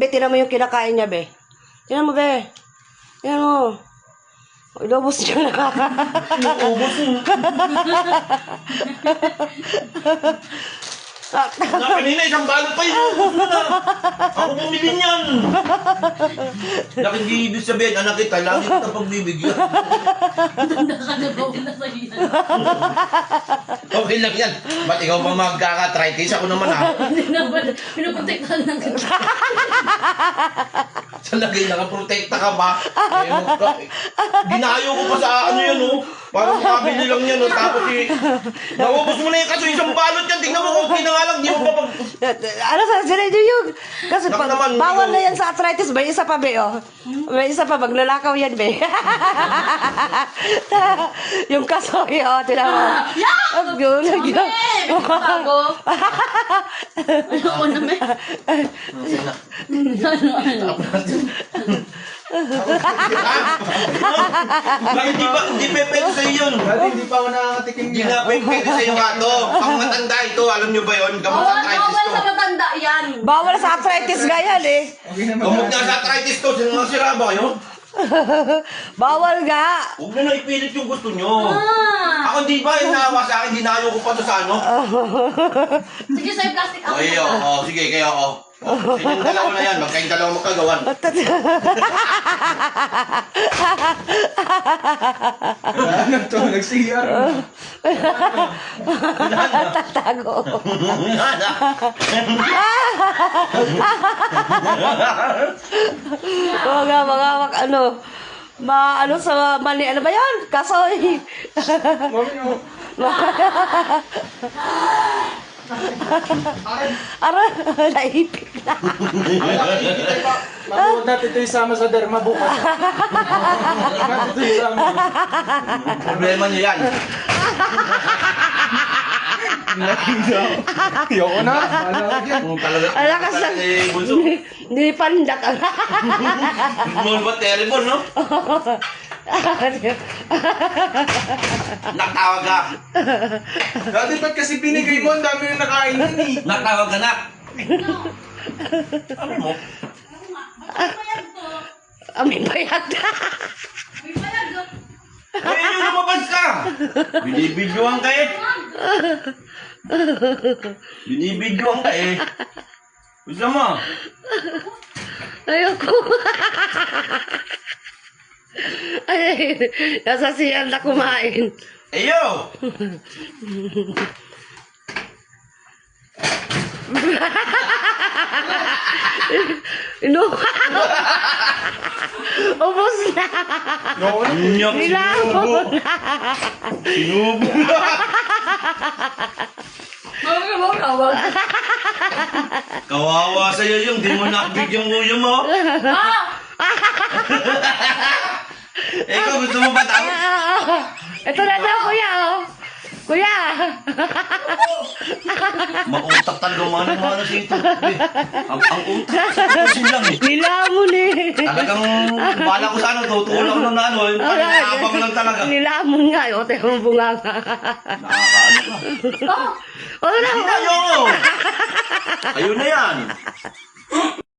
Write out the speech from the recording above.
be, tinan mo yung kinakain niya, be. Tinan mo, be. Tinan mo. Inubos niya na. Inubos mo. Kanina isang balot pa inubos mo na. Ako bumili niyan. Laking ibig sabihin, anak kita, lagi kita pagbibigyan. Tanda ka na ba? Wala sa iyan. Okay lang yan. Ba't ikaw pa magkaka-tritis? Ako naman ha. Hindi naman. Pinuprotektahan lang kita. Sa lagay nakaprotekta ka ba? Ginayo ko pa sa ano yan oh. Parang makabili lang yan oh. Tapos naubos mo na yung kaso isang balot yan. Tingnan mo kung kinangalang. Di mo pa pag... Ano sa sinadyo yun? Kasi Nak pag naman, bawal ikaw. na yan sa arthritis, may isa pa, be, oh. May isa pa, magnanakaw yan, be. Yung kasoy, oh, tinan mo. Yak! Ang gulag yun. Bago. Ayoko na, me. Okay na. Bakit di pwede sa'yo yun? Dati hindi pa ako nakakatikim Hindi niya. na pwede sa'yo nga to. Ang matanda ito, alam nyo ba yun? Gamot Oo, sa arthritis bawal to. sa matanda yan. Bawal sa arthritis nga yan, eh. Okay naman. Gamot nga sa arthritis to. Sinasira ba kayo? Bawal nga. Huwag na na ipilit yung gusto nyo. Ah. Ako hindi ba yung nahawa sa akin, dinayo ko pa to sa ano? Sige, sa'yo plastic ako. Ay, oo, sige, kaya ako. Yung dalawa na yan, magkain dalawa magkagawan. Ano to? Nag-CR. Tatago. Oo nga, mga ano sa mani, ano ba yan? Kasoy. Mami, oh. Aray, naipik na. Mabuot natin ito isama sa derma bukas. Natin ito isama. Problema niyo yan. Ayoko na. Malawag yan. Kung talaga, Alakas na. bunso. Nipandak ka. More ba terrible, no? Nakatawag ka. Dati ba't kasi binigay mo? Ang dami na nakain yun eh. Nakatawag ka na. Ano mo? May bayad na. May palag. Eh, yun lumabas ka. Binibidyoan ka eh. Binibidyoan ka eh. Gusto mo? Ayoko. Ay, nasa siyan na kumain. Eyo! Ubus na. Nyak, Nilamon na. sinubo na. Wag. Kawawa sa'yo yung di mo nakabigyan uyo mo. Ikaw, gusto mo ba tao? Ito na daw, kuya, oh. Kuya. Makutak talaga mga si ito. Ang utak, pusin lang eh. Nilamon eh. Talagang bala ko sa ano, tutulong na ano, yung panabang lang talaga. Nilamon nga, oh. Teka mo bunga nga. Nakakaano ka. Oh, na. Hindi tayo! Ayun na yan.